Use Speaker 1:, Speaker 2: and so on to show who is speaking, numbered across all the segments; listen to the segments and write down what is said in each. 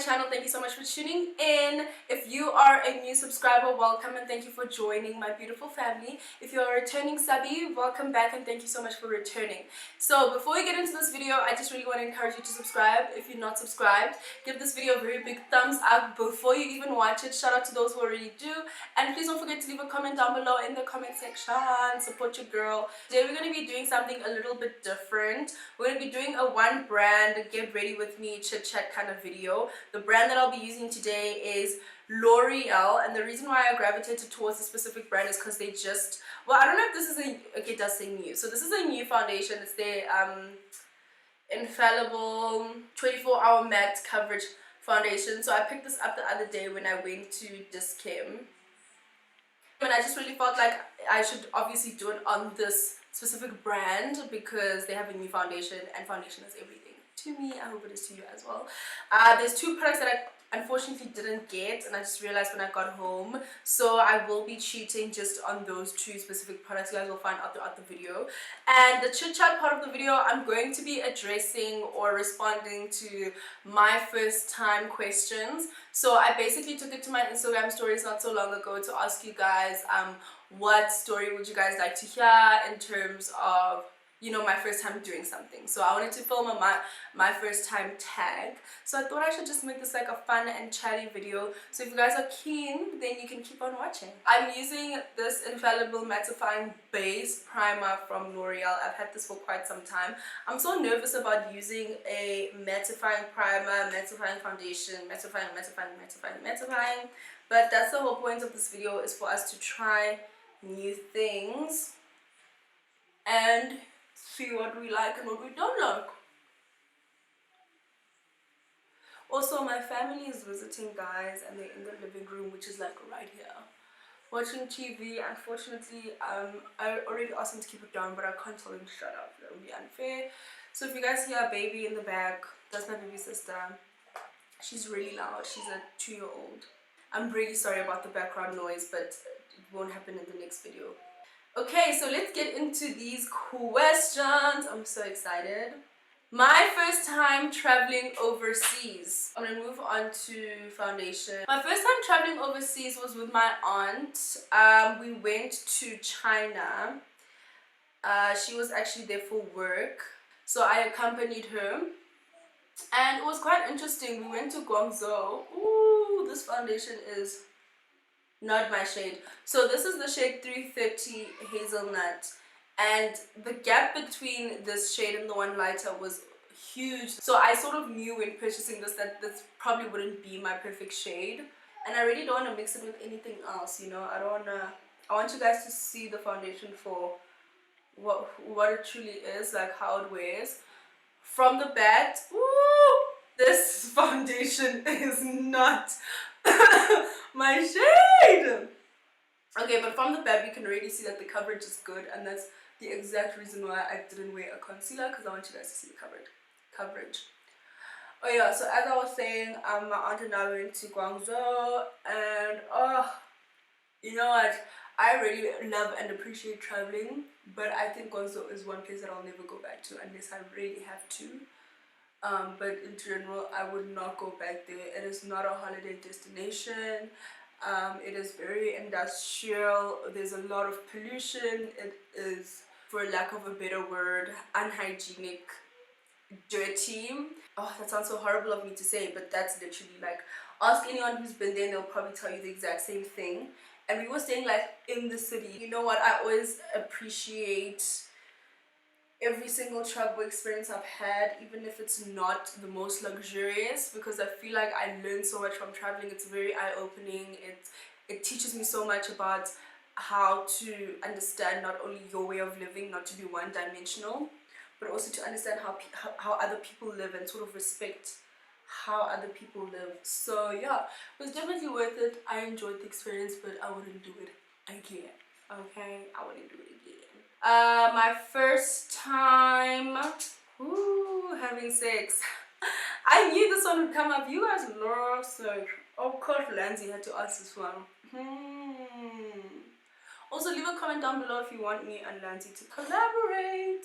Speaker 1: channel. Thank you so much for tuning in. If you are a new subscriber, welcome and thank you for joining my beautiful family. If you're a returning subby, welcome back and thank you so much for returning. So before we get into this video, I just really want to encourage you to subscribe. If you're not subscribed, give this video a very big thumbs up before you even watch it. Shout out to those who already do, and please don't forget to leave a comment down below in the comment section. Support your girl. Today we're going to be doing something a little bit different. We're going to be doing a one brand get ready with me chit chat kind of video. The brand that I'll be using today is L'Oreal, and the reason why I gravitated towards a specific brand is because they just, well, I don't know if this is a, okay, it does say new. So this is a new foundation. It's their Infallible 24-hour matte coverage foundation. So I picked this up the other day when I went to Dis-Chem. And I just really felt like I should obviously do it on this specific brand because they have a new foundation, and foundation is everything to me. I hope it is to you as well. There's two products that I unfortunately didn't get, and I just realized when I got home, so I will be cheating just on those two specific products. You guys will find out throughout the video. And the chit chat part of the video, I'm going to be addressing or responding to my first time questions. So I basically took it to my Instagram stories not so long ago to ask you guys what story would you guys like to hear in terms of, you know, my first time doing something. So I wanted to film my first time tag. So I thought I should just make this like a fun and chatty video. So if you guys are keen, then you can keep on watching. I'm using this Infallible Mattifying Base Primer from L'Oreal. I've had this for quite some time. I'm so nervous about using a mattifying primer, mattifying foundation, mattifying. But that's the whole point of this video, is for us to try new things and see what we like and what we don't like. Also, my family is visiting, guys, and they're in the living room, which is like right here, watching TV. Unfortunately, I already asked them to keep it down, but I can't tell them to shut up. That would be unfair. So if you guys hear a baby in the back, that's my baby sister. She's really loud. She's a 2-year-old. I'm really sorry about the background noise, but it won't happen in the next video. Okay, so let's get into these questions. I'm so excited. My first time traveling overseas. I'm gonna move on to foundation. My first time traveling overseas was with my aunt. We went to China. She was actually there for work, so I accompanied her, and it was quite interesting. We went to Guangzhou. Ooh, this foundation is not my shade. So this is the shade 330 Hazelnut, and the gap between this shade and the one lighter was huge. So I sort of knew when purchasing this that this probably wouldn't be my perfect shade, and I really don't want to mix it with anything else, you know. I want you guys to see the foundation for what it truly is, like how it wears. From the bat, ooh, this foundation is not my shade. Okay, but from the back you can already see that the coverage is good, and that's the exact reason why I didn't wear a concealer, because I want you guys to see the coverage. Oh yeah, so as I was saying, my aunt and I went to Guangzhou, and oh, you know what, I really love and appreciate traveling, but I think Guangzhou is one place that I'll never go back to unless I really have to. But in general, I would not go back there. It is not a holiday destination. It is very industrial. There's a lot of pollution. It is, for lack of a better word, unhygienic, dirty. Oh, that sounds so horrible of me to say, but that's literally, like, ask anyone who's been there and they'll probably tell you the exact same thing. And we were staying like in the city. You know what, I always appreciate every single travel experience I've had, even if it's not the most luxurious, because I feel like I learn so much from traveling. It's very eye-opening. It teaches me so much about how to understand not only your way of living, not to be one-dimensional, but also to understand how other people live and sort of respect how other people live. So yeah, it was definitely worth it. I enjoyed the experience, but I wouldn't do it again. Okay, I wouldn't do it again. My first time having sex. I knew this one would come up. You guys love sex. Of course, Lindsay had to ask this one. Also, leave a comment down below if you want me and Lindsay to collaborate.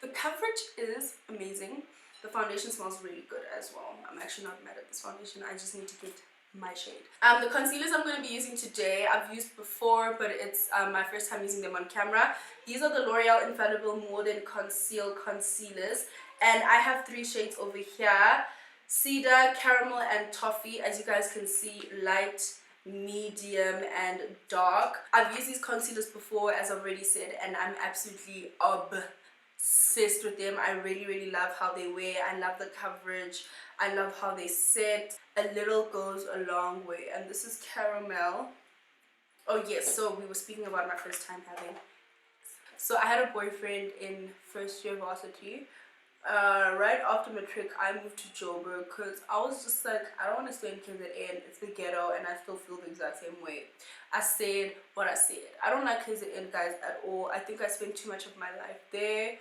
Speaker 1: The coverage is amazing. The foundation smells really good as well. I'm actually not mad at this foundation. I just need to get my shade. The concealers I'm going to be using today, I've used before, but it's my first time using them on camera. These are the L'Oreal Infallible More Than Conceal concealers, and I have 3 shades over here: Cedar, Caramel, and Toffee. As you guys can see, light, medium, and dark. I've used these concealers before, as I've already said, and I'm absolutely obsessed with them. I really love how they wear. I love the coverage. I love how they set. A little goes a long way. And this is Caramel. Oh yes, so we were speaking about my first time having. So I had a boyfriend in first year varsity. Right after matric, I moved to Joburg because I was just like, I don't want to stay in KZN. It's the ghetto, and I still feel the exact same way. I said what I said. I don't like KZN, guys, at all. I think I spent too much of my life there.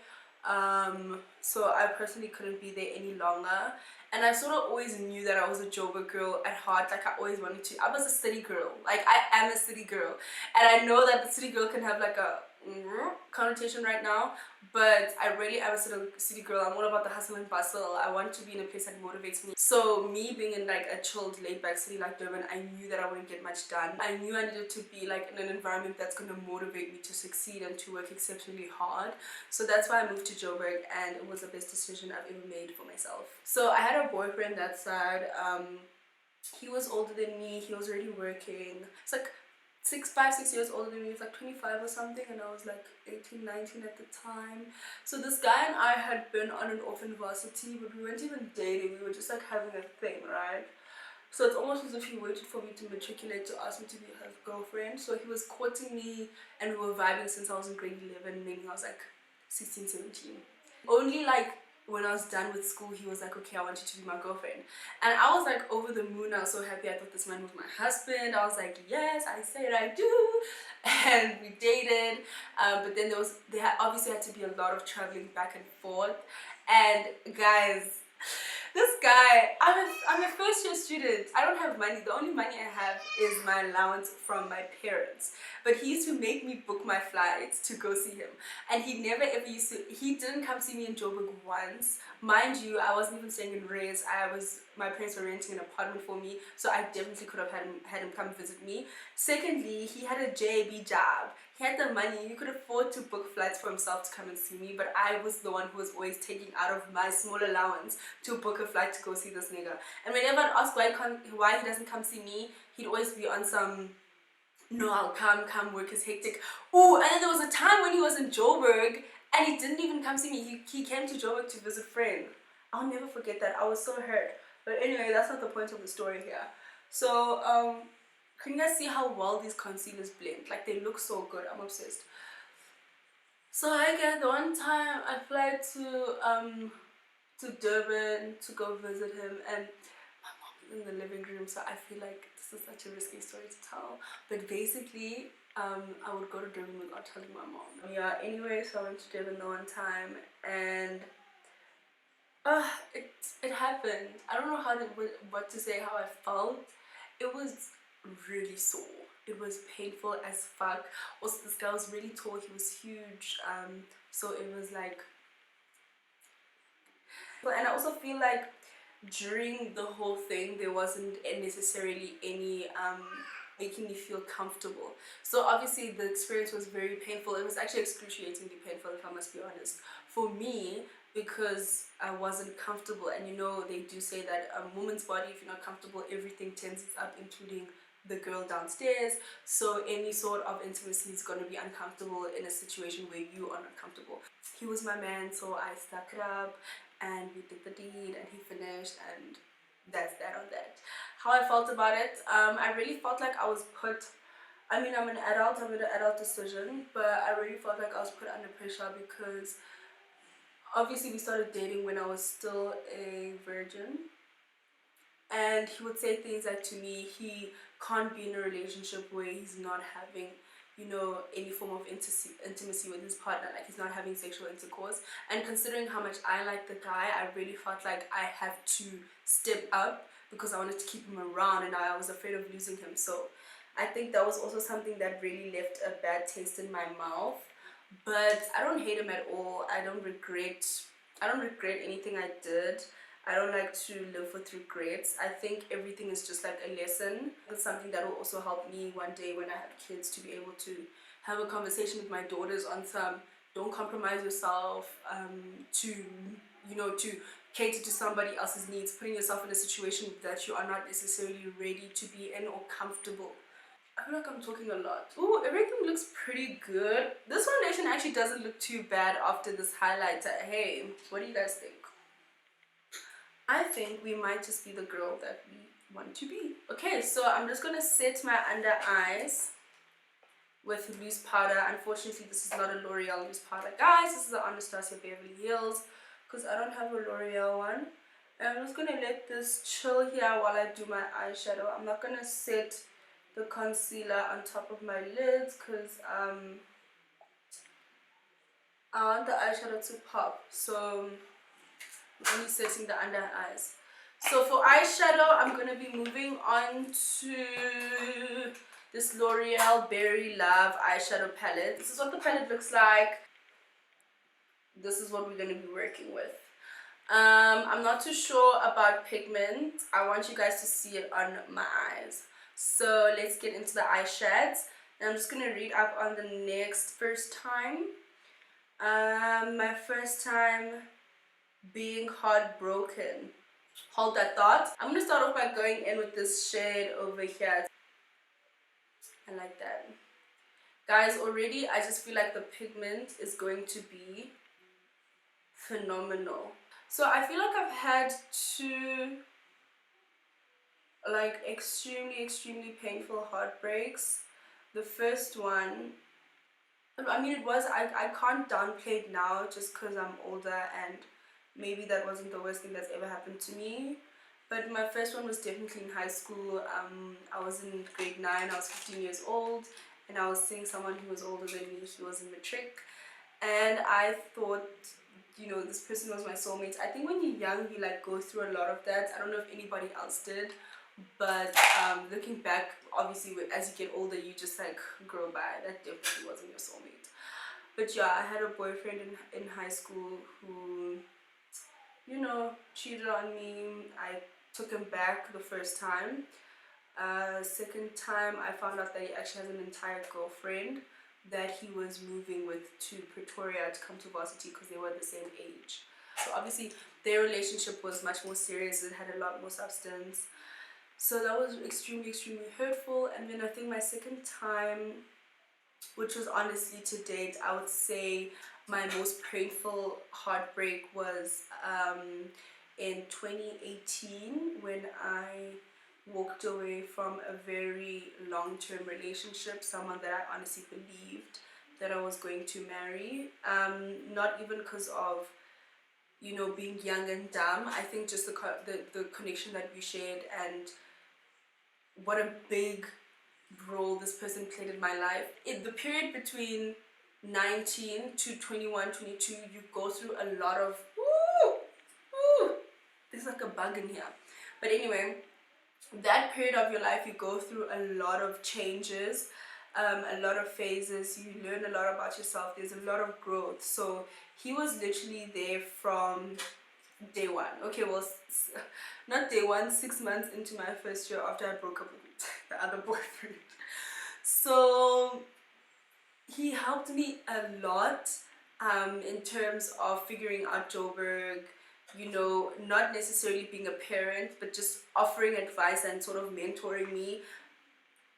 Speaker 1: So I personally couldn't be there any longer. And I sort of always knew that I was a Joburg girl at heart. Like, I always wanted to. I was a city girl. Like, I am a city girl. And I know that the city girl can have like a connotation right now, but I really am a city girl. I'm all about the hustle and bustle. I want to be in a place that motivates me. So me being in like a chilled, laid back city like Durban, I knew that I wouldn't get much done. I knew I needed to be like in an environment that's going to motivate me to succeed and to work exceptionally hard. So that's why I moved to Joburg, and it was the best decision I've ever made for myself. So I had a boyfriend that side. He was older than me. He was already working. It's like 6 years older than me. He was like 25 or something, and I was like 18, 19 at the time. So this guy and I had been on and off in varsity, but we weren't even dating. We were just like having a thing, right? So it's almost as if he waited for me to matriculate to ask me to be his girlfriend. So he was courting me, and we were vibing since I was in grade 11, meaning I was like 16, 17. Only like when I was done with school, he was like, okay, I want you to be my girlfriend. And I was like over the moon. I was so happy. I thought this man was my husband. I was like, yes, I said I do. And we dated. But then there obviously had to be a lot of traveling back and forth. And guys, this guy, I'm a first year student. I don't have money. The only money I have is my allowance from my parents. But he used to make me book my flights to go see him. And he never ever used to, he didn't come see me in Joburg once. Mind you, I wasn't even staying in res. My parents were renting an apartment for me. So I definitely could have had him come visit me. Secondly, he had a JB job. He had the money. He could afford to book flights for himself to come and see me, but I was the one who was always taking out of my small allowance to book a flight to go see this nigga. And whenever I'd ask why he doesn't come see me, he'd always be on some, no, I'll come, work is hectic. Ooh, and then there was a time when he was in Joburg and he didn't even come see me. He came to Joburg to visit a friend. I'll never forget that. I was so hurt. But anyway, that's not the point of the story here. So, can you guys see how well these concealers blend? Like, they look so good. I'm obsessed. So I get the one time I fly to Durban to go visit him, and my mom is in the living room, so I feel like this is such a risky story to tell. But basically, I would go to Durban without telling my mom. Yeah, anyway, so I went to Durban the one time, and it happened. I don't know what to say, how I felt. It was really sore. It was painful as fuck. Also, this guy was really tall. He was huge. So it was like, and I also feel like during the whole thing there wasn't necessarily any making me feel comfortable. So obviously the experience was very painful. It was actually excruciatingly painful, if I must be honest, for me, because I wasn't comfortable. And you know, they do say that a woman's body, if you're not comfortable, everything tenses up, including the girl downstairs. So any sort of intimacy is going to be uncomfortable in a situation where you are not comfortable. He was my man, so I stuck it up and we did the deed and he finished, and that's that on that. How I felt about it, I really felt like I was put, I mean, I'm an adult, I made an adult decision, but I really felt like I was put under pressure because obviously we started dating when I was still a virgin, and he would say things like to me, he can't be in a relationship where he's not having, you know, any form of intimacy with his partner, like he's not having sexual intercourse. And considering how much I like the guy, I really felt like I have to step up because I wanted to keep him around and I was afraid of losing him. So I think that was also something that really left a bad taste in my mouth. But I don't hate him at all. I don't regret I don't regret anything I did. I don't like to live with regrets. I think everything is just like a lesson. It's something that will also help me one day when I have kids to be able to have a conversation with my daughters on some don't compromise yourself to, you know, to cater to somebody else's needs, putting yourself in a situation that you are not necessarily ready to be in or comfortable. I feel like I'm talking a lot. Ooh, everything looks pretty good. This foundation actually doesn't look too bad after this highlighter. Hey, what do you guys think? I think we might just be the girl that we want to be. Okay, so I'm just gonna set my under eyes with loose powder. Unfortunately, this is not a L'Oreal loose powder. Guys, this is an Anastasia Beverly Hills because I don't have a L'Oreal one. And I'm just gonna let this chill here while I do my eyeshadow. I'm not gonna set the concealer on top of my lids because I want the eyeshadow to pop. So I'm only setting the under eyes. So for eyeshadow, I'm going to be moving on to this L'Oreal Berry Love eyeshadow palette. This is what the palette looks like. This is what we're going to be working with. I'm not too sure about pigment. I want you guys to see it on my eyes. So let's get into the eyeshadows. And I'm just going to read up on the next first time. My first time being heartbroken. Hold that thought. I'm gonna start off by going in with this shade over here. I like that. Guys, already I just feel like the pigment is going to be phenomenal. So I feel like I've had two like extremely painful heartbreaks. The first one, I mean, I can't downplay it now just because I'm older and maybe that wasn't the worst thing that's ever happened to me. But my first one was definitely in high school. I was in grade 9, I was 15 years old, and I was seeing someone who was older than me. He was in matric, and I thought, you know, this person was my soulmate. I think when you're young, you like go through a lot of that. I don't know if anybody else did, but looking back, obviously as you get older, you just like grow by. That definitely wasn't your soulmate. But yeah, I had a boyfriend in high school who, you know, cheated on me. I took him back the first time. Second time, I found out that he actually has an entire girlfriend that he was moving with to Pretoria to come to varsity because they were the same age. So obviously their relationship was much more serious. It had a lot more substance. So that was extremely hurtful. And then I think my second time, which was honestly to date, I would say my most painful heartbreak was in 2018 when I walked away from a very long-term relationship, someone that I honestly believed that I was going to marry. Not even because of, you know, being young and dumb. I think just the connection that we shared and what a big role this person played in my life. In the period between 19 to 21, 22, you go through a lot of there's like a bug in here. But anyway, that period of your life, you go through a lot of changes, a lot of phases. You learn a lot about yourself. There's a lot of growth. So he was literally there from day one. Okay, well, not day one, 6 months into my first year after I broke up with the other boyfriend. So he helped me a lot in terms of figuring out Joburg, you know, not necessarily being a parent, but just offering advice and sort of mentoring me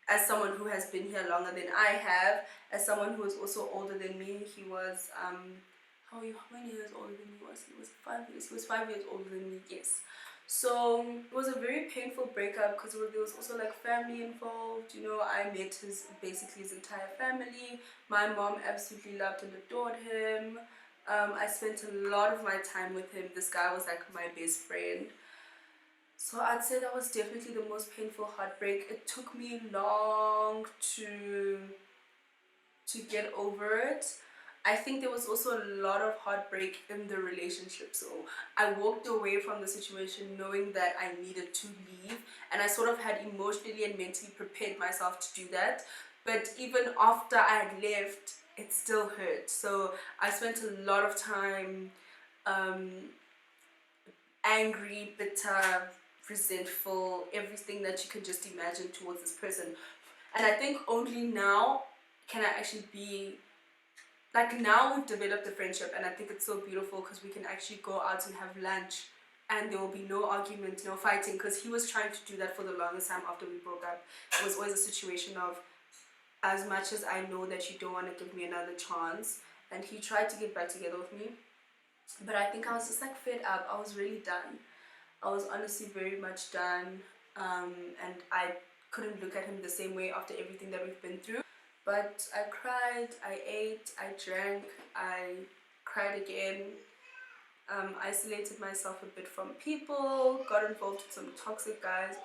Speaker 1: as someone who has been here longer than I have, as someone who is also older than me. He was how many years older than me was he? Was 5 years. He was 5 years older than me, yes. So it was a very painful breakup because there was also like family involved. You know, I met basically his entire family. My mom absolutely loved and adored him. I spent a lot of my time with him. This guy was like my best friend. So I'd say that was definitely the most painful heartbreak. It took me long to get over it. I think there was also a lot of heartbreak in the relationship. So I walked away from the situation knowing that I needed to leave, and I sort of had emotionally and mentally prepared myself to do that. But even after I had left, it still hurt. So I spent a lot of time um, angry, bitter, resentful, everything that you can just imagine towards this person. And I think only now can I actually be like, now we've developed a friendship, and I think it's so beautiful because we can actually go out and have lunch and there will be no argument, no fighting, because he was trying to do that for the longest time after we broke up. It was always a situation of, as much as I know that you don't want to give me another chance, and he tried to get back together with me, but I think I was just like fed up. I was really done. I was honestly very much done, and I couldn't look at him the same way after everything that we've been through. But I cried, I ate, I drank, I cried again, isolated myself a bit from people, got involved with some toxic guys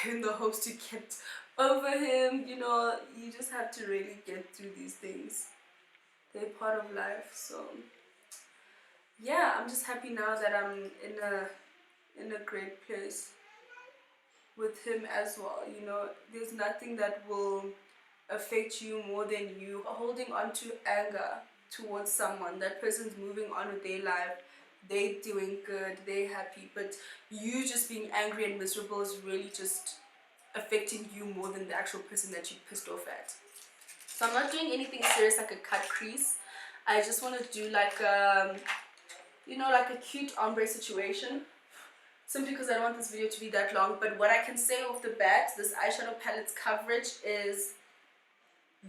Speaker 1: in the hopes to get over him. You know, you just have to really get through these things. They're part of life. So yeah, I'm just happy now that I'm in a great place with him as well. You know, there's nothing that will affect you more than you holding on to anger towards someone. That person's moving on with their life, they're doing good, they're happy, but you just being angry and miserable is really just affecting you more than the actual person that you pissed off at. So I'm not doing anything serious like a cut crease. I just want to do like you know, like a cute ombre situation, simply because I don't want this video to be that long. But what I can say off the bat, this eyeshadow palette's coverage is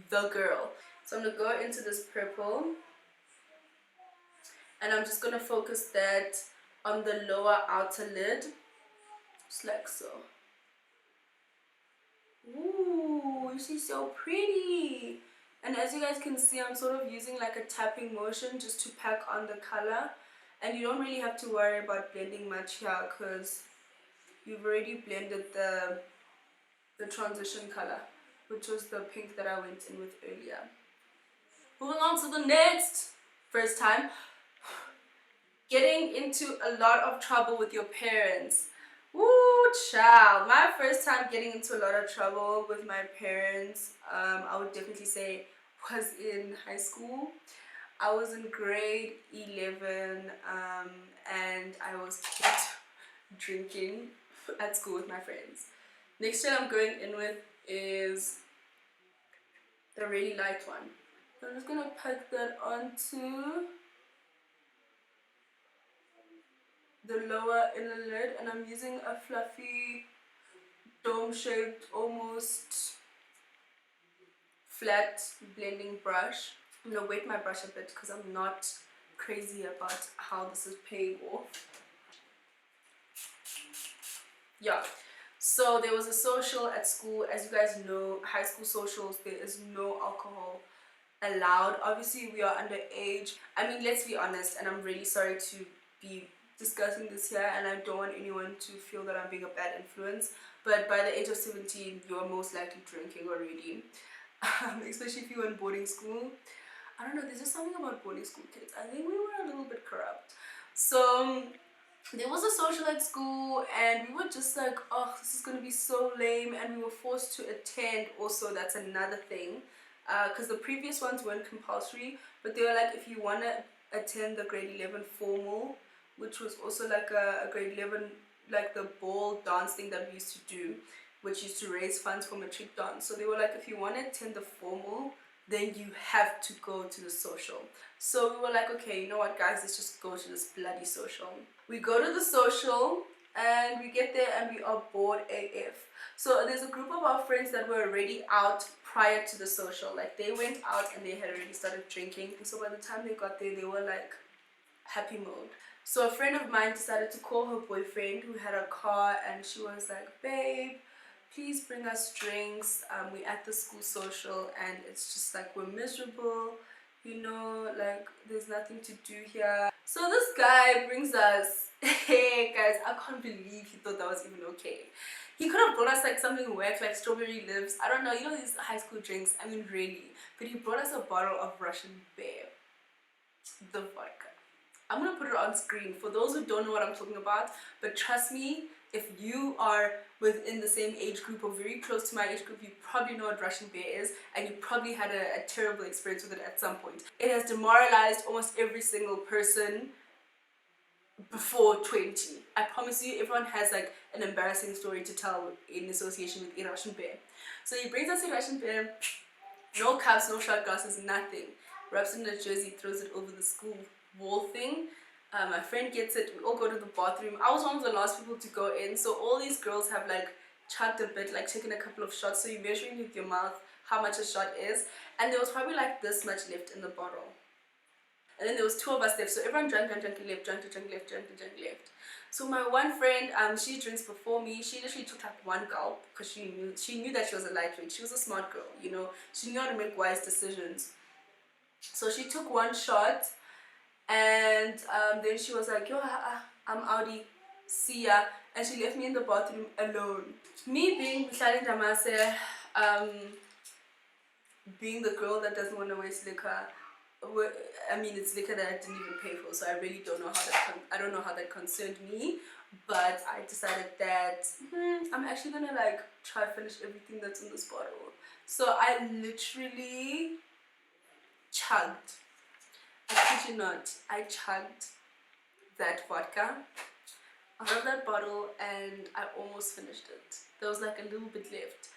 Speaker 1: the girl. So I'm gonna go into this purple, and I'm just gonna focus that on the lower outer lid, just like so. Ooh, she's so pretty. And as you guys can see, I'm sort of using like a tapping motion just to pack on the color, and you don't really have to worry about blending much here because you've already blended the transition color, which was the pink that I went in with earlier. Moving on to the next. First time getting into a lot of trouble with your parents. Woo, child. My first time getting into a lot of trouble with my parents, I would definitely say, was in high school. I was in grade 11, and I was caught drinking at school with my friends. Next shade I'm going in with is the really light one. So I'm just gonna pack that onto the lower inner lid, and I'm using a fluffy, dome-shaped, almost flat blending brush. I'm gonna wet my brush a bit because I'm not crazy about how this is paying off. Yeah. So there was a social at school. As you guys know, high school socials, there is no alcohol allowed. Obviously, we are underage. I mean, let's be honest, and I'm really sorry to be discussing this here, and I don't want anyone to feel that I'm being a bad influence, but by the age of 17, you are most likely drinking already. Especially if you were in boarding school. I don't know, there's just something about boarding school kids. I think we were a little bit corrupt. So there was a social at school, and we were just like, oh, this is gonna be so lame, and we were forced to attend. Also, that's another thing, because the previous ones weren't compulsory, but they were like, if you want to attend the grade 11 formal, which was also like a grade 11, like the ball dance thing that we used to do, which used to raise funds for matric dance. So they were like, if you want to attend the formal, then you have to go to the social. So we were like, okay, you know what, guys, let's just go to this bloody social. We go to the social, and we get there, and we are bored AF. So there's a group of our friends that were already out prior to the social. Like, they went out and they had already started drinking. So by the time they got there, they were like happy mode. So a friend of mine decided to call her boyfriend who had a car, and she was like, babe, please bring us drinks. We're at the school social, and it's just like we're miserable, you know, like there's nothing to do here. So this guy brings us, hey guys, I can't believe he thought that was even okay. He could have brought us like something weird like strawberry lips. I don't know, you know, these high school drinks, I mean really. But he brought us a bottle of Russian Bear, the vodka. I'm gonna put it on screen for those who don't know what I'm talking about, but trust me, if you are within the same age group or very close to my age group, you probably know what Russian Bear is, and you probably had a terrible experience with it at some point. It has demoralized almost every single person before 20. I promise you, everyone has like an embarrassing story to tell in association with a Russian bear. So he brings us a Russian bear, no cups, no shot glasses, nothing. Wraps it in a jersey, throws it over the school wall thing. My friend gets it, we all go to the bathroom. I was one of the last people to go in, so all these girls have like chugged a bit, like taken a couple of shots, so you're measuring with your mouth how much a shot is, and there was probably like this much left in the bottle. And then there was two of us left, so everyone drank, left, left. So my one friend, she drinks before me. She literally took like one gulp because she knew that she was a lightweight. She was a smart girl, you know. She knew how to make wise decisions. So she took one shot, and then she was like, yo, I'm outie, see ya. And she left me in the bathroom alone. Me being Mhlali Damase, being the girl that doesn't want to waste liquor. I mean, it's liquor that I didn't even pay for, so I really don't know how that. I don't know how that concerned me, but I decided that I'm actually gonna like try finish everything that's in this bottle. So I literally chugged. I kid you not, I chugged that vodka out of that bottle, and I almost finished it. There was like a little bit left.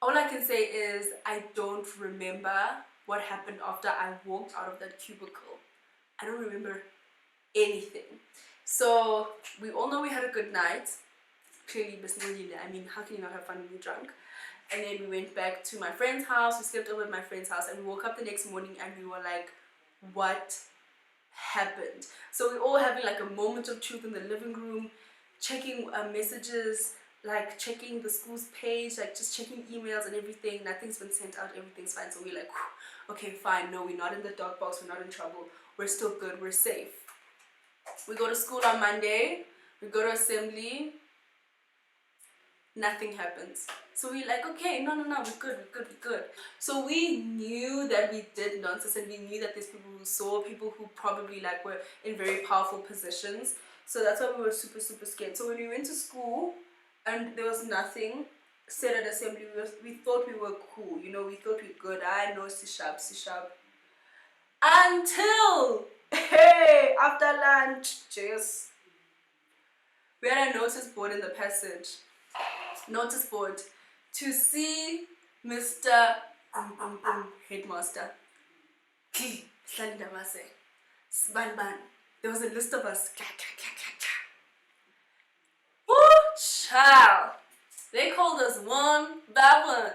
Speaker 1: All I can say is I don't remember what happened after I walked out of that cubicle. I don't remember anything. So we all know we had a good night. Clearly, I mean, how can you not have fun when you're drunk? And then we went back to my friend's house. We slept over at my friend's house, and we woke up the next morning and we were like, what happened? So we all having like a moment of truth in the living room, checking messages, like checking the school's page, like just checking emails and everything. Nothing's been sent out, everything's fine. So we're like, okay, fine, no, we're not in the dark box, we're not in trouble, we're still good, we're safe. We go to school on Monday, we go to assembly, nothing happens. So we're like, okay, no, we're good. So we knew that we did nonsense, and we knew that there's people who saw, people who probably like were in very powerful positions. So that's why we were super scared. So when we went to school and there was nothing said at assembly, we thought we were cool, you know, we thought we were good. I know, si sharp. Until, hey, after lunch, just, we had a notice board in the passage. Notice board to see Mr. Headmaster. Ban. There was a list of us. Woo, child. They called us one by one.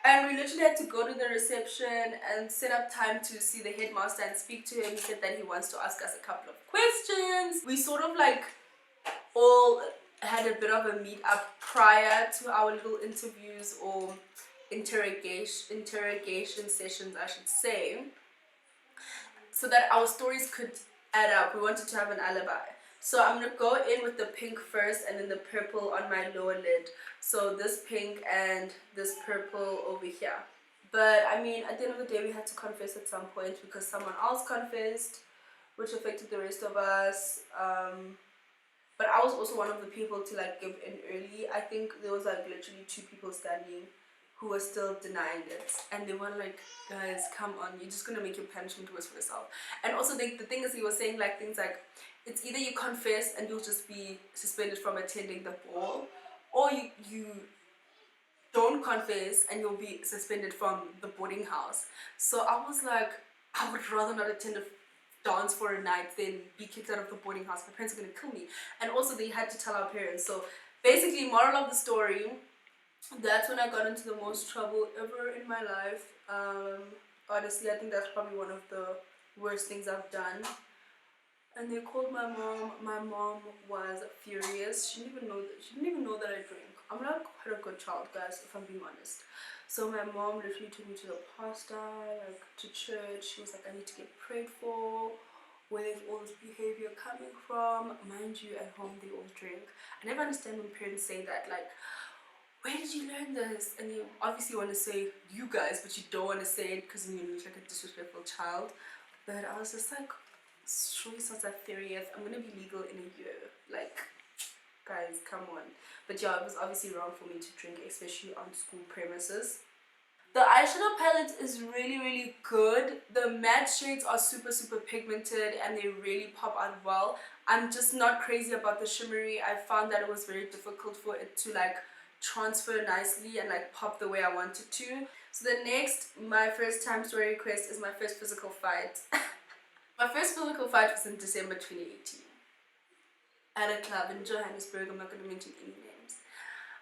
Speaker 1: And we literally had to go to the reception and set up time to see the headmaster and speak to him. He said that he wants to ask us a couple of questions. We sort of like all had a bit of a meet up prior to our little interviews or interrogation sessions, I should say, so that our stories could add up. We wanted to have an alibi. So I'm gonna go in with the pink first and then the purple on my lower lid. So this pink and this purple over here. But I mean, at the end of the day, we had to confess at some point because someone else confessed, which affected the rest of us. But I was also one of the people to like give in early. I think there was like literally 2 people standing who were still denying it, and they were like, guys, come on, you're just gonna make your punishment worse for yourself. And also the thing is, he was saying like things like, it's either you confess and you'll just be suspended from attending the ball, or you don't confess and you'll be suspended from the boarding house. So I was like, I would rather not attend a dance for a night than be kicked out of the boarding house. My parents are gonna kill me. And also they had to tell our parents. So basically, moral of the story, that's when I got into the most trouble ever in my life. Honestly, I think that's probably one of the worst things I've done. And they called my mom. My mom was furious. She didn't even know that I drank. I'm not quite a good child, guys, if I'm being honest. So my mom literally took me to the pastor, like to church. She was like, I need to get prayed for. Where is all this behavior coming from? Mind you, at home they all drink. I never understand when parents say that, like, where did you learn this? And you obviously want to say you guys, but you don't want to say it because you look like a disrespectful child. But I was just like, surely since I'm 30th, I'm gonna be legal in a year. Like, guys, come on. But yeah, it was obviously wrong for me to drink, especially on school premises. The eyeshadow palette is really good. The matte shades are super pigmented and they really pop out well. I'm just not crazy about the shimmery. I found that it was very difficult for it to like transfer nicely and like pop the way I wanted to. So the next, my first time story request is my first physical fight. My first physical fight was in December 2018 at a club in Johannesburg. I'm not going to mention any names.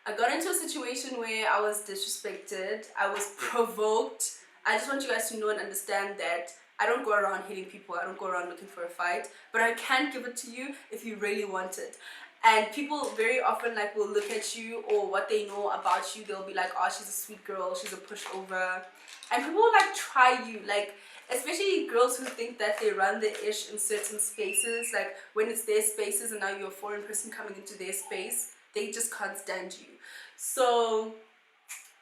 Speaker 1: I got into a situation where I was disrespected, I was provoked. I just want you guys to know and understand that I don't go around hitting people, I don't go around looking for a fight, but I can give it to you if you really want it. And people very often like will look at you or what they know about you, they'll be like, oh, she's a sweet girl, she's a pushover. And people will like try you, like especially girls who think that they run the ish in certain spaces, like when it's their spaces and now you're a foreign person coming into their space, they just can't stand you. So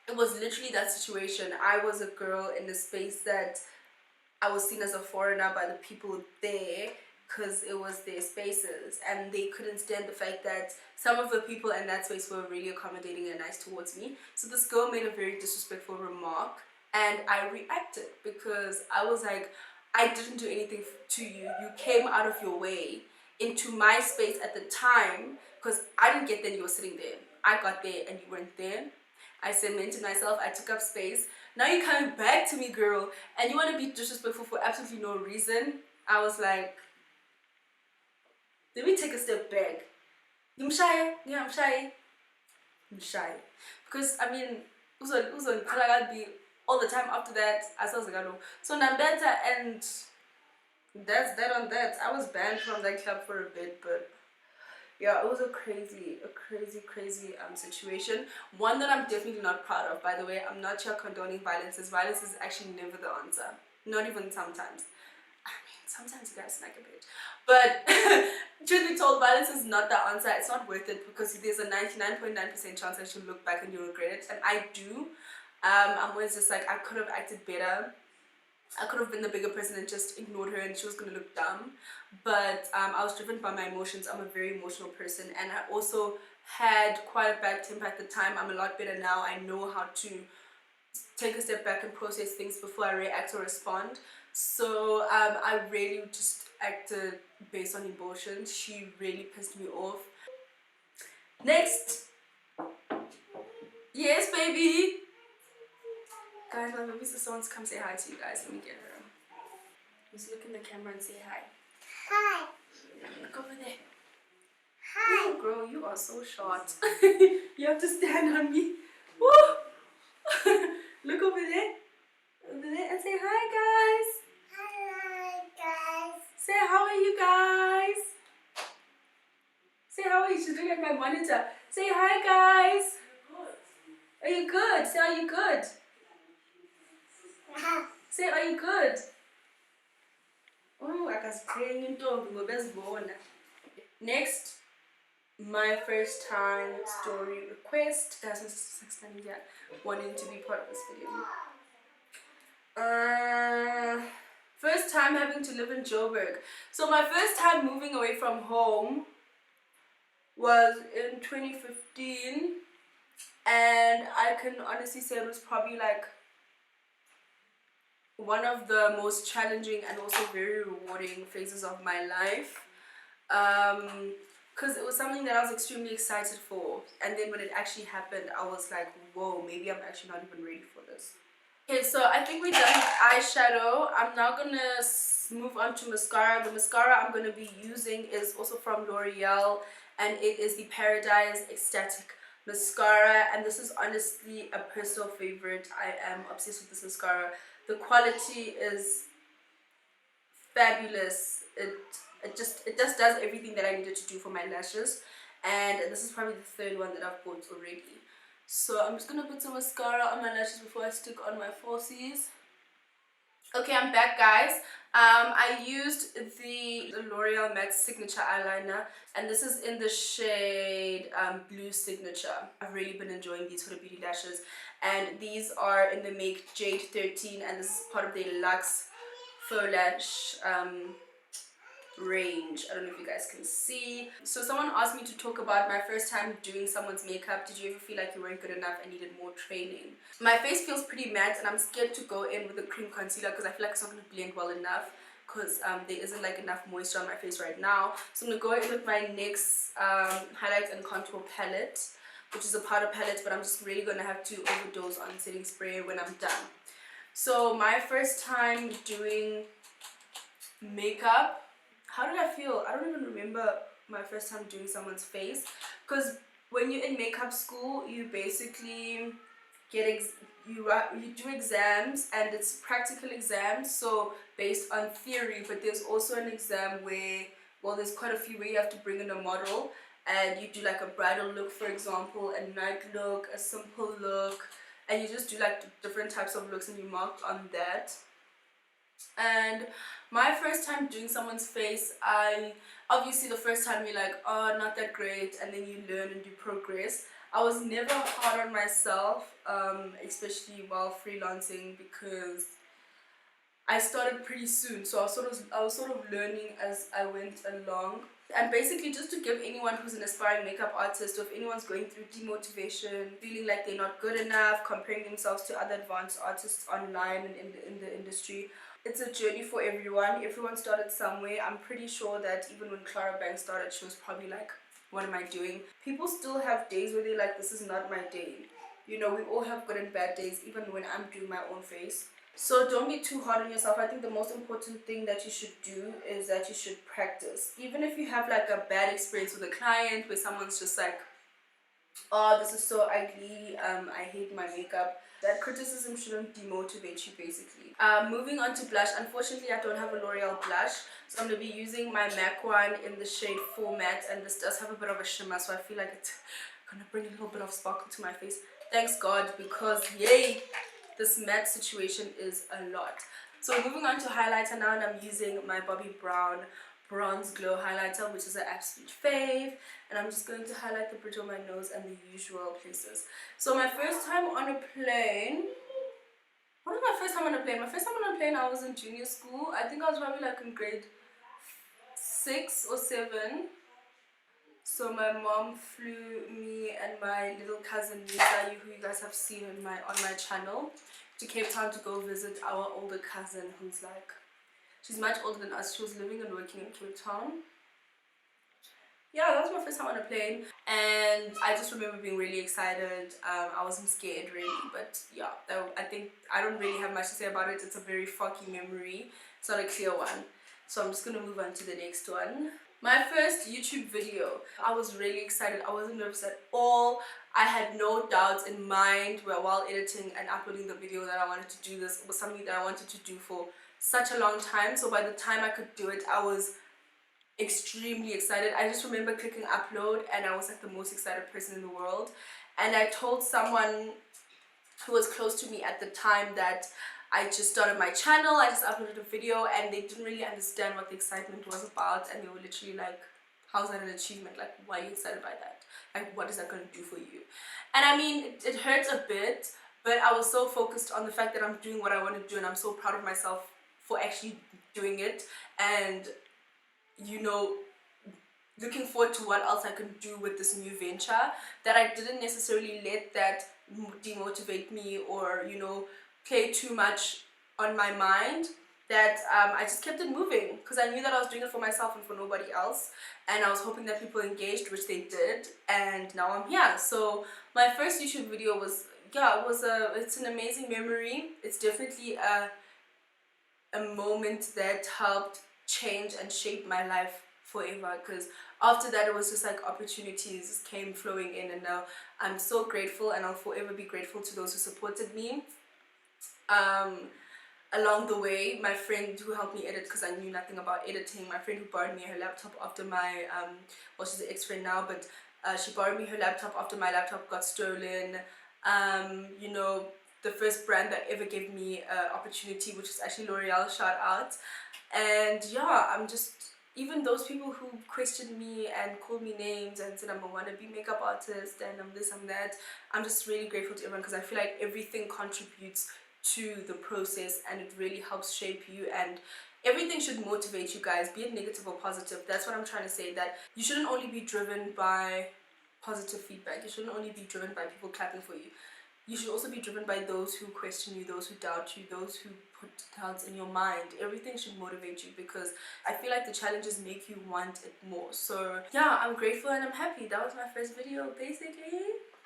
Speaker 1: it was literally that situation. I was a girl in a space that I was seen as a foreigner by the people there because it was their spaces, and they couldn't stand the fact that some of the people in that space were really accommodating and nice towards me. So this girl made a very disrespectful remark and I reacted because I was like, I didn't do anything to you. You came out of your way into my space at the time because I didn't get there and you were sitting there. I got there and you weren't there. I cemented myself, I took up space. Now you're coming back to me, girl, and you want to be disrespectful for absolutely no reason. I was like, let me take a step back. I'm shy. Yeah, I'm shy. I'm shy. Because, I mean, I'd be all the time after that. I was like, so now better, and that's that on that. I was banned from that club for a bit, but yeah, it was a crazy situation. One that I'm definitely not proud of, by the way. I'm not here condoning violence. Violence is actually never the answer. Not even sometimes. I mean, sometimes you guys snack a bit. But truth be told, violence is not the answer. It's not worth it because there's a 99.9% chance that you'll look back and you'll regret it. And I do. I'm always just like, I could have acted better. I could have been the bigger person and just ignored her and she was going to look dumb. But I was driven by my emotions. I'm a very emotional person, and I also had quite a bad temper at the time. I'm a lot better now. I know how to take a step back and process things before I react or respond. So I really just acted based on emotions. She really pissed me off. Next. Yes, baby. Guys, my baby sister wants to come say hi to you guys. Let me get her. Just look in the camera and say hi. Hi. Look over there. Hi. Oh, girl, you are so short. You have to stand on me. Woo. Look over there. Over there and say hi, guys. Hi, guys. Say how are you guys? Say how are you? She's looking at my monitor. Say hi, guys. Are you good? Say are you good? Say are you good? Oh, I was praying in tongue. Next, my first time story request. Guys, this is the 6th time yet wanting to be part of this video. First time having to live in Joburg. So my first time moving away from home was in 2015, and I can honestly say it was probably like one of the most challenging and also very rewarding phases of my life, because it was something that I was extremely excited for, and then when it actually happened I was like, whoa, maybe I'm actually not even ready for this. Okay, so I think we're done with eyeshadow. I'm now gonna move on to mascara. The mascara I'm gonna be using is also from L'Oreal, and it is the Paradise Ecstatic mascara, and this is honestly a personal favorite. I am obsessed with this mascara. The quality is fabulous. It just does everything that I needed to do for my lashes, and this is probably the 3rd one that I've bought already. So I'm just gonna put some mascara on my lashes before I stick on my falsies. Okay, I'm back, guys. I used the L'Oreal Matte Signature eyeliner, and this is in the shade Blue Signature. I've really been enjoying these Huda Beauty lashes, and these are in the make Jade 13, and this is part of the Luxe Faux Lash range. I don't know if you guys can see. So someone asked me to talk about my first time doing someone's makeup. Did you ever feel like you weren't good enough and needed more training? My face feels pretty matte and I'm scared to go in with a cream concealer because I feel like it's not going to blend well enough, because there isn't like enough moisture on my face right now. So I'm going to go in with my NYX highlight and contour palette, which is a powder palette, but I'm just really going to have to overdose on setting spray when I'm done. So my first time doing makeup, how did I feel? I don't even remember my first time doing someone's face, because when you're in makeup school, you basically get you do exams, and it's practical exams, so based on theory, but there's also an exam where, well, there's quite a few where you have to bring in a model and you do like a bridal look, for example, a night look, a simple look, and you just do like different types of looks and you mark on that. And my first time doing someone's face, obviously the first time you're like, oh, not that great, and then you learn and you progress. I was never hard on myself, especially while freelancing, because I started pretty soon, so I was sort of learning as I went along. And basically, just to give anyone who's an aspiring makeup artist, or if anyone's going through demotivation, feeling like they're not good enough, comparing themselves to other advanced artists online and in the industry, it's a journey for everyone. Everyone started somewhere. I'm pretty sure that even when Clara Banks started, she was probably like, what am I doing? People still have days where they're like, this is not my day. You know, we all have good and bad days, even when I'm doing my own face. So don't be too hard on yourself. I think the most important thing that you should do is that you should practice. Even if you have like a bad experience with a client where someone's just like, oh, this is so ugly, I hate my makeup, that criticism shouldn't demotivate you, basically. Moving on to blush. Unfortunately, I don't have a L'Oreal blush, so I'm going to be using my MAC one in the shade Full Matte, and this does have a bit of a shimmer, so I feel like it's going to bring a little bit of sparkle to my face. Thanks God, because yay, this matte situation is a lot. So moving on to highlighter now, and I'm using my Bobbi Brown Bronze Glow highlighter, which is an absolute fave, and I'm just going to highlight the bridge of my nose and the usual places. So my first time on a plane, what was my first time on a plane? My first time on a plane, I was in junior school. I think I was probably like in grade 6 or 7. So my mom flew me and my little cousin Lisa, who you guys have seen on my channel, to Cape Town to go visit our older cousin, who's like, she's much older than us. She was living and working in Cape Town. Yeah, that was my first time on a plane, and I just remember being really excited. I wasn't scared really, but yeah, I think I don't really have much to say about it. It's a very foggy memory. It's not a clear one. So I'm just gonna move on to the next one. My first YouTube video. I was really excited. I wasn't nervous at all. I had no doubts in mind while editing and uploading the video that I wanted to do this. It was something that I wanted to do for such a long time. So by the time I could do it, I was extremely excited. I just remember clicking upload and I was like the most excited person in the world. And I told someone who was close to me at the time that I just started my channel, I just uploaded a video, and they didn't really understand what the excitement was about, and they were literally like, how's that an achievement? Like, why are you excited by that? Like, what is that going to do for you? And I mean, it hurts a bit, but I was so focused on the fact that I'm doing what I want to do, and I'm so proud of myself for actually doing it, and you know, looking forward to what else I can do with this new venture, that I didn't necessarily let that demotivate me or, you know, play too much on my mind, that I just kept it moving, because I knew that I was doing it for myself and for nobody else, and I was hoping that people engaged, which they did, and now I'm here. So my first YouTube video was, yeah, it's an amazing memory. It's definitely a moment that helped change and shape my life forever, because after that it was just like opportunities came flowing in, and now I'm so grateful, and I'll forever be grateful to those who supported me along the way. My friend who helped me edit, because I knew nothing about editing, my friend who borrowed me her laptop after my well, she's an ex-friend now, but she borrowed me her laptop after my laptop got stolen. You know, the first brand that ever gave me an opportunity, which is actually L'Oreal, shout out. And yeah, I'm just, even those people who questioned me and called me names and said I'm a wannabe makeup artist and I'm this, I'm that, I'm just really grateful to everyone, because I feel like everything contributes to the process, and it really helps shape you, and Everything should motivate you guys, be it negative or positive. That's what I'm trying to say, that you shouldn't only be driven by positive feedback. You shouldn't only be driven by people clapping for you. You should also be driven by those who question you, those who doubt you, those who put doubts in your mind. Everything should motivate you, because I feel like the challenges make you want it more. So yeah, I'm grateful and I'm happy. That was my first video basically.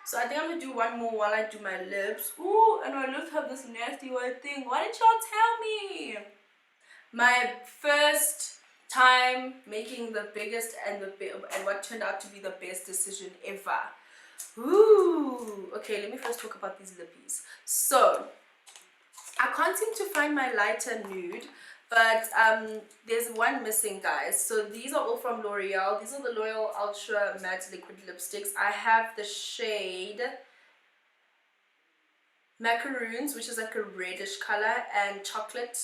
Speaker 1: So I think I'm gonna do one more while I do my lips. Ooh, and my lips have this nasty white thing. Why didn't y'all tell me? My first time making the biggest and what turned out to be the best decision ever. Ooh, okay, let me first talk about these lippies. So I can't seem to find my lighter nude, but there's one missing, guys. So these are all from L'Oreal. These are the L'Oreal Ultra Matte Liquid Lipsticks. I have the shade Macaroons, which is like a reddish color, and Chocolate,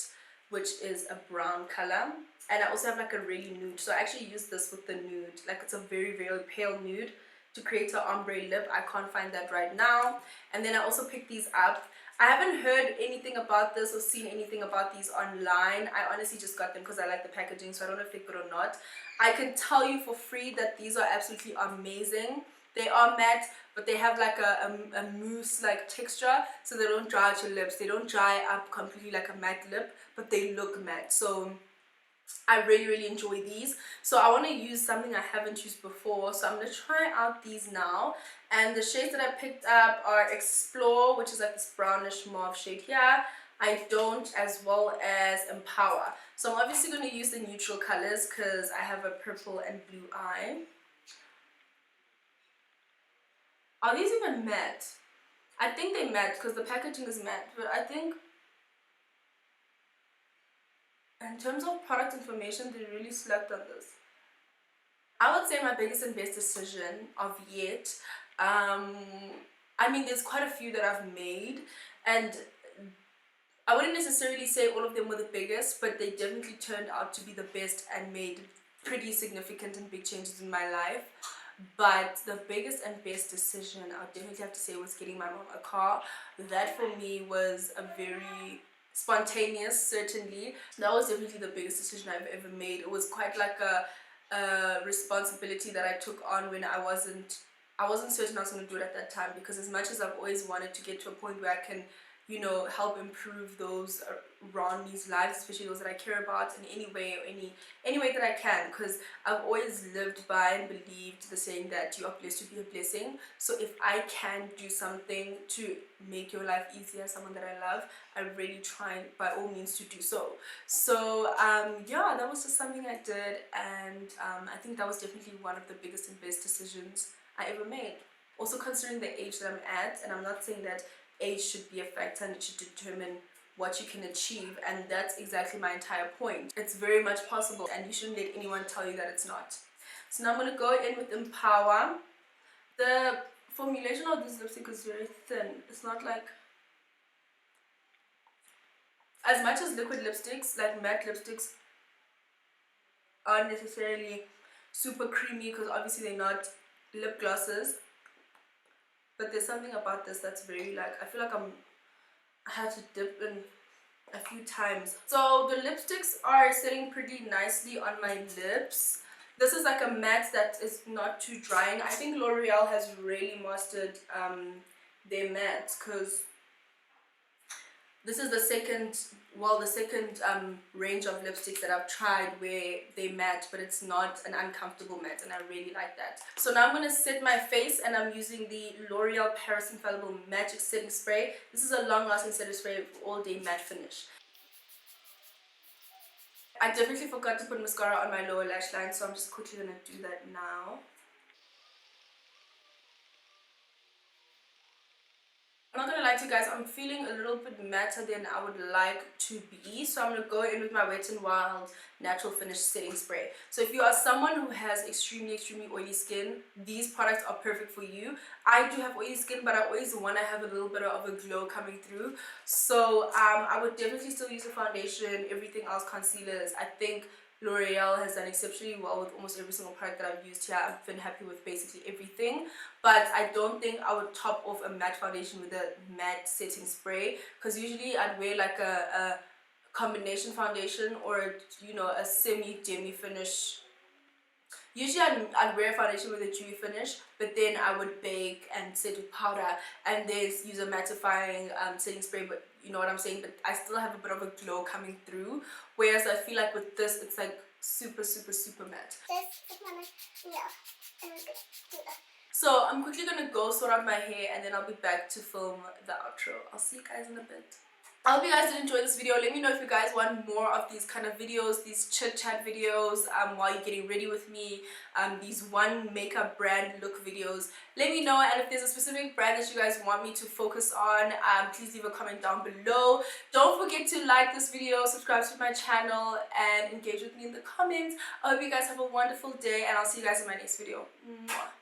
Speaker 1: which is a brown color. And I also have like a really nude, so I actually use this with the nude, like it's a very very pale nude, to create an ombre lip. I can't find that right now. And then I also picked these up. I haven't heard anything about this or seen anything about these online. I honestly just got them because I like the packaging, so I don't know if they're good or not. I can tell you for free that these are absolutely amazing. They are matte, but they have like a mousse like texture, so they don't dry out your lips. They don't dry up completely like a matte lip, but they look matte. So I really really enjoy these. So I want to use something I haven't used before, so I'm going to try out these now. And the shades that I picked up are Explore, which is like this brownish mauve shade here, I Don't, as well as Empower. So I'm obviously going to use the neutral colors because I have a purple and blue eye. Are these even matte? I think they're matte because the packaging is matte, but I think in terms of product information, they really slept on this. I would say my biggest and best decision of yet. I mean, there's quite a few that I've made, and I wouldn't necessarily say all of them were the biggest, but they definitely turned out to be the best and made pretty significant and big changes in my life. But the biggest and best decision I would definitely have to say was getting my mom a car. That for me was a very spontaneous, certainly. That was definitely the biggest decision I've ever made. It was quite like a responsibility that I took on when I wasn't certain I was going to do it at that time, because as much as I've always wanted to get to a point where I can, you know, help improve those around me's lives, especially those that I care about, in any way or any way that I can, because I've always lived by and believed the saying that you are blessed to be a blessing. So if I can do something to make your life easier, someone that I love, I really try by all means to do so. So yeah, that was just something I did, and I think that was definitely one of the biggest and best decisions I ever made. Also considering the age that I'm at, and I'm not saying that age should be a factor and it should determine what you can achieve, and that's exactly my entire point. It's very much possible, and you shouldn't let anyone tell you that it's not. So now I'm going to go in with Empower. The formulation of this lipstick is very thin. It's not like, as much as liquid lipsticks, like matte lipsticks, aren't necessarily super creamy, because obviously they're not lip glosses, but there's something about this that's very like, I feel like I had to dip in a few times. So the lipsticks are sitting pretty nicely on my lips. This is like a matte that is not too drying. I think L'Oreal has really mastered their mattes, because this is the second range of lipsticks that I've tried where they matte, but it's not an uncomfortable matte, and I really like that. So now I'm going to set my face, and I'm using the L'Oreal Paris Infallible Magic Setting Spray. This is a long-lasting setting spray for all-day matte finish. I definitely forgot to put mascara on my lower lash line, so I'm just quickly going to do that now. I'm not gonna lie to you guys, I'm feeling a little bit matter than I would like to be, so I'm gonna go in with my Wet n Wild Natural Finish Setting Spray. So if you are someone who has extremely oily skin, these products are perfect for you. I do have oily skin, but I always want to have a little bit of a glow coming through, so I would definitely still use the foundation, everything else, concealers. I think L'Oreal has done exceptionally well with almost every single product that I've used here. I've been happy with basically everything, but I don't think I would top off a matte foundation with a matte setting spray, because usually I'd wear like a combination foundation or, you know, a semi-demi finish. Usually I'd wear a foundation with a dewy finish, but then I would bake and set with powder and then use a mattifying setting spray, but you know what I'm saying, but I still have a bit of a glow coming through, whereas I feel like with this it's like super matte. So I'm quickly gonna go sort out my hair and then I'll be back to film the outro. I'll see you guys in a bit. I hope you guys did enjoy this video. Let me know if you guys want more of these kind of videos, these chit chat videos while you're getting ready with me, these one makeup brand look videos. Let me know, and if there's a specific brand that you guys want me to focus on, please leave a comment down below. Don't forget to like this video, subscribe to my channel, and engage with me in the comments. I hope you guys have a wonderful day, and I'll see you guys in my next video. Mwah.